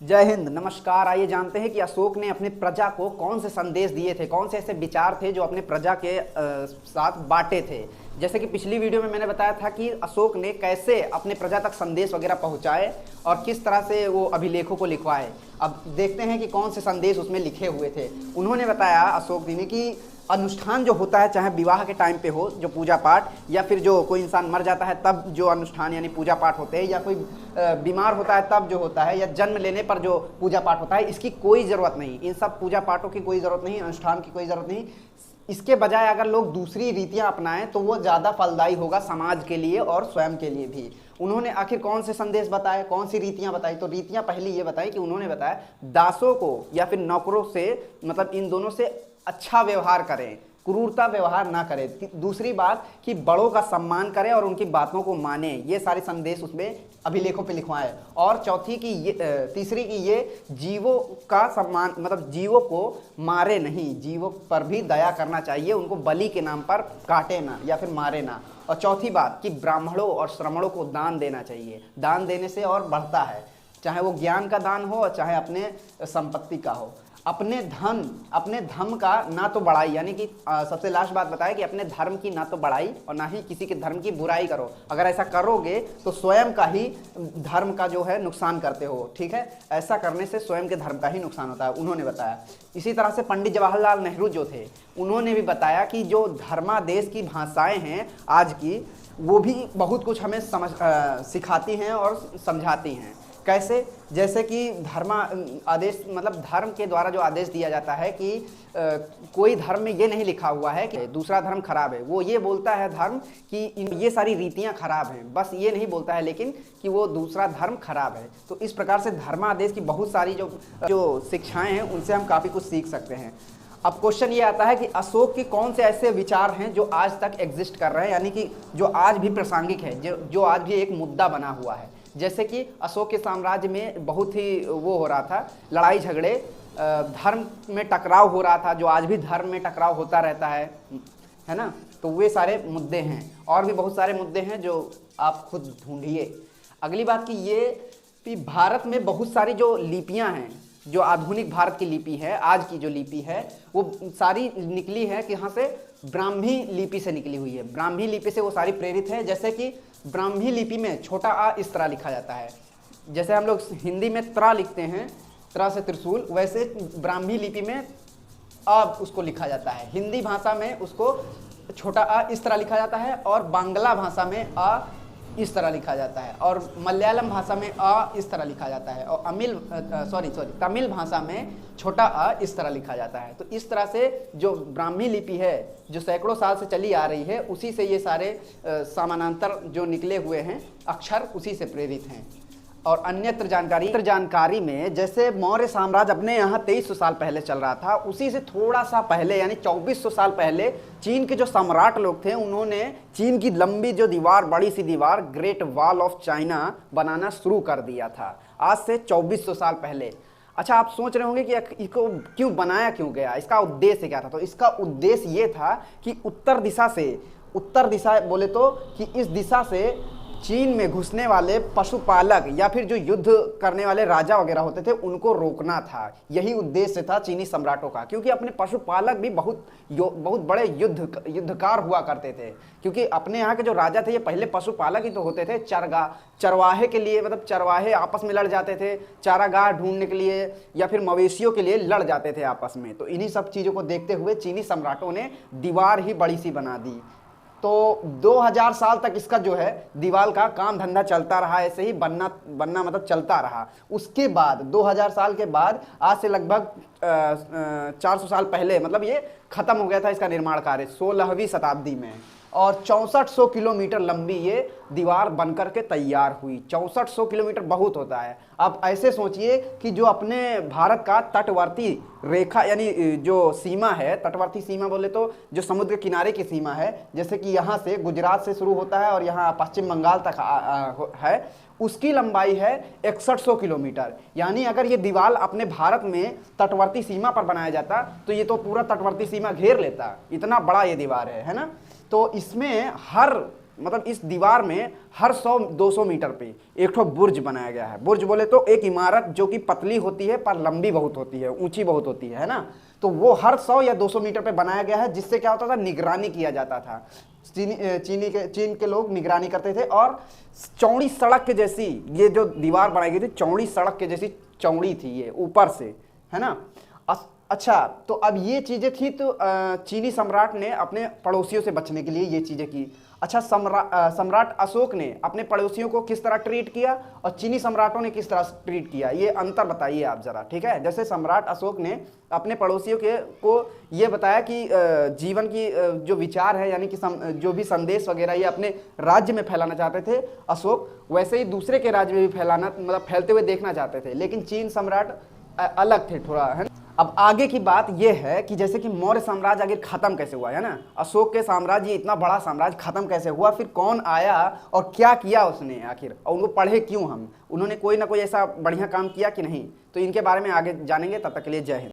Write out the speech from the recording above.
जय हिंद, नमस्कार। आइए जानते हैं कि अशोक ने अपने प्रजा को कौन से संदेश दिए थे, कौन से ऐसे विचार थे जो अपने प्रजा के साथ बांटे थे। जैसे कि पिछली वीडियो में मैंने बताया था कि अशोक ने कैसे अपने प्रजा तक संदेश वगैरह पहुंचाए और किस तरह से वो अभिलेखों को लिखवाए। अब देखते हैं कि कौन से संदेश उसमें लिखे हुए थे। उन्होंने बताया, अशोक जी ने, कि अनुष्ठान जो होता है, चाहे विवाह के टाइम पे हो जो पूजा पाठ, या फिर जो कोई इंसान मर जाता है तब जो अनुष्ठान यानी पूजा पाठ होते हैं, या कोई बीमार होता है तब जो होता है, या जन्म लेने पर जो पूजा पाठ होता है, इसकी कोई ज़रूरत नहीं। इन सब पूजा पाठों की कोई ज़रूरत नहीं, अनुष्ठान की कोई ज़रूरत नहीं। इसके बजाय अगर लोग दूसरी रीतियां अपनाएं तो वो ज़्यादा फलदायी होगा समाज के लिए और स्वयं के लिए भी। उन्होंने आखिर कौन से संदेश बताए, कौन सी रीतियां बताई? तो रीतियां पहली ये बताई कि उन्होंने बताया दासों को या फिर नौकरों से, मतलब इन दोनों से अच्छा व्यवहार करें, क्रूरता व्यवहार ना करें। दूसरी बात कि बड़ों का सम्मान करें और उनकी बातों को माने। ये सारे संदेश उसमें अभिलेखों पे लिखवाए। और चौथी की ये, तीसरी की ये, जीवों का सम्मान, मतलब जीवों को मारे नहीं, जीवों पर भी दया करना चाहिए, उनको बलि के नाम पर काटे ना या फिर मारे ना। और चौथी बात कि ब्राह्मणों और श्रमणों को दान देना चाहिए। दान देने से और बढ़ता है, चाहे वो ज्ञान का दान हो और चाहे अपने संपत्ति का हो। अपने धर्म का ना तो बढ़ाई, यानी कि सबसे लास्ट बात बताया कि अपने धर्म की ना तो बढ़ाई और ना ही किसी के धर्म की बुराई करो। अगर ऐसा करोगे तो स्वयं का ही धर्म का जो है नुकसान करते हो, ठीक है। ऐसा करने से स्वयं के धर्म का ही नुकसान होता है, उन्होंने बताया। इसी तरह से पंडित जवाहरलाल नेहरू जो थे, उन्होंने भी बताया कि जो धर्मादेश की भाषाएं हैं आज की, वो भी बहुत कुछ हमें सिखाती हैं और समझाती हैं। कैसे? जैसे कि धर्म आदेश, मतलब धर्म के द्वारा जो आदेश दिया जाता है कि कोई धर्म में ये नहीं लिखा हुआ है कि दूसरा धर्म खराब है। वो ये बोलता है धर्म कि ये सारी रीतियां खराब हैं, बस ये नहीं बोलता है लेकिन कि वो दूसरा धर्म खराब है। तो इस प्रकार से धर्मादेश की बहुत सारी जो शिक्षाएं हैं उनसे हम काफ़ी कुछ सीख सकते हैं। अब क्वेश्चन ये आता है कि अशोक के कौन से ऐसे विचार हैं जो आज तक एग्जिस्ट कर रहे हैं, यानी कि जो आज भी प्रासंगिक है, जो आज भी एक मुद्दा बना हुआ है। जैसे कि अशोक के साम्राज्य में बहुत ही वो हो रहा था, लड़ाई झगड़े, धर्म में टकराव हो रहा था, जो आज भी धर्म में टकराव होता रहता है ना। तो वे सारे मुद्दे हैं, और भी बहुत सारे मुद्दे हैं जो आप खुद ढूंढिए। अगली बात कि ये कि भारत में बहुत सारी जो लिपियां हैं, जो आधुनिक भारत की लिपि है, आज की जो लिपि है, वो सारी निकली है कि यहाँ से ब्राह्मी लिपि से निकली हुई है। ब्राह्मी लिपि से वो सारी प्रेरित है। जैसे कि ब्राह्मी लिपि में छोटा आ इस तरह लिखा जाता है, जैसे हम लोग हिंदी में त्रा लिखते हैं, त्रा से त्रिशूल, वैसे ब्राह्मी लिपि में आ उसको लिखा जाता है। हिंदी भाषा में उसको छोटा आ इस तरह लिखा जाता है, और बांग्ला भाषा में आ इस तरह लिखा जाता है, और मलयालम भाषा में आ इस तरह लिखा जाता है, और तमिल भाषा में छोटा आ इस तरह लिखा जाता है। तो इस तरह से जो ब्राह्मी लिपि है, जो सैकड़ों साल से चली आ रही है, उसी से ये सारे समानांतर जो निकले हुए हैं अक्षर, उसी से प्रेरित हैं। और अन्यत्र जानकारी में, जैसे मौर्य साम्राज्य अपने यहाँ 2300 साल पहले चल रहा था, उसी से थोड़ा सा पहले यानी 2400 साल पहले चीन के जो सम्राट लोग थे, उन्होंने चीन की लंबी जो दीवार, बड़ी सी दीवार, ग्रेट वॉल ऑफ चाइना बनाना शुरू कर दिया था, आज से 2400 साल पहले। अच्छा, आप सोच रहे होंगे कि इसको क्यों बनाया, क्यों गया, इसका उद्देश्य क्या था? तो इसका उद्देश्य ये था कि उत्तर दिशा बोले तो कि इस दिशा से चीन में घुसने वाले पशुपालक या फिर जो युद्ध करने वाले राजा वगैरह होते थे, उनको रोकना था। यही उद्देश्य था चीनी सम्राटों का, क्योंकि अपने पशुपालक भी बहुत बड़े युद्धकार हुआ करते थे। क्योंकि अपने यहाँ के जो राजा थे, ये पहले पशुपालक ही तो होते थे। चरवाहे के लिए, मतलब चरवाहे आपस में लड़ जाते थे, चारागाह ढूंढने के लिए या फिर मवेशियों के लिए लड़ जाते थे आपस में। तो इन्हीं सब चीज़ों को देखते हुए चीनी सम्राटों ने दीवार ही बड़ी सी बना दी। तो 2000 साल तक इसका जो है दीवार का काम धंधा चलता रहा, ऐसे ही बनना मतलब चलता रहा। उसके बाद 2000 साल के बाद, आज से लगभग 400 साल पहले, मतलब ये खत्म हो गया था इसका निर्माण कार्य 16वीं शताब्दी में, और 6400 किलोमीटर लंबी ये दीवार बनकर के तैयार हुई। 6400 किलोमीटर बहुत होता है। अब ऐसे सोचिए कि जो अपने भारत का तटवर्ती रेखा यानी जो सीमा है, तटवर्ती सीमा बोले तो जो समुद्र किनारे की सीमा है, जैसे कि यहाँ से गुजरात से शुरू होता है और यहाँ पश्चिम बंगाल तक है, उसकी लंबाई है 6100 किलोमीटर। यानी अगर ये दीवार अपने भारत में तटवर्ती सीमा पर बनाया जाता तो ये तो पूरा तटवर्ती सीमा घेर लेता, इतना बड़ा ये दीवार है ना। तो इसमें हर मतलब इस दीवार में हर 100-200 मीटर पे एक ठो बुर्ज बनाया गया है। बुर्ज बोले तो एक इमारत जो कि पतली होती है पर लंबी बहुत होती है, ऊंची बहुत होती है ना। तो वो हर 100 या 200 मीटर पे बनाया गया है, जिससे क्या होता था, निगरानी किया जाता था। चीन के लोग निगरानी करते थे। और चौड़ी सड़क के जैसी ये जो दीवार बनाई गई थी, चौड़ी सड़क के जैसी चौड़ी थी ये ऊपर से, है ना। अच्छा, तो अब ये चीज़ें थी तो चीनी सम्राट ने अपने पड़ोसियों से बचने के लिए ये चीज़ें की। अच्छा, सम्राट अशोक ने अपने पड़ोसियों को किस तरह ट्रीट किया और चीनी सम्राटों ने किस तरह ट्रीट किया, ये अंतर बताइए आप ज़रा, ठीक है। जैसे सम्राट अशोक ने अपने पड़ोसियों को ये बताया कि जीवन की जो विचार है, यानी कि जो भी संदेश वगैरह ये अपने राज्य में फैलाना चाहते थे अशोक, वैसे ही दूसरे के राज्य में भी फैलाना, मतलब फैलते हुए देखना चाहते थे। लेकिन चीन सम्राट अलग थे थोड़ा, है। अब आगे की बात यह है कि जैसे कि मौर्य साम्राज्य आगे खत्म कैसे हुआ, है ना। अशोक के साम्राज्य, इतना बड़ा साम्राज्य खत्म कैसे हुआ, फिर कौन आया और क्या किया उसने आखिर, और उनको पढ़े क्यों हम, उन्होंने कोई ना कोई ऐसा बढ़िया काम किया कि नहीं, तो इनके बारे में आगे जानेंगे। तब तक के लिए जय हिंद।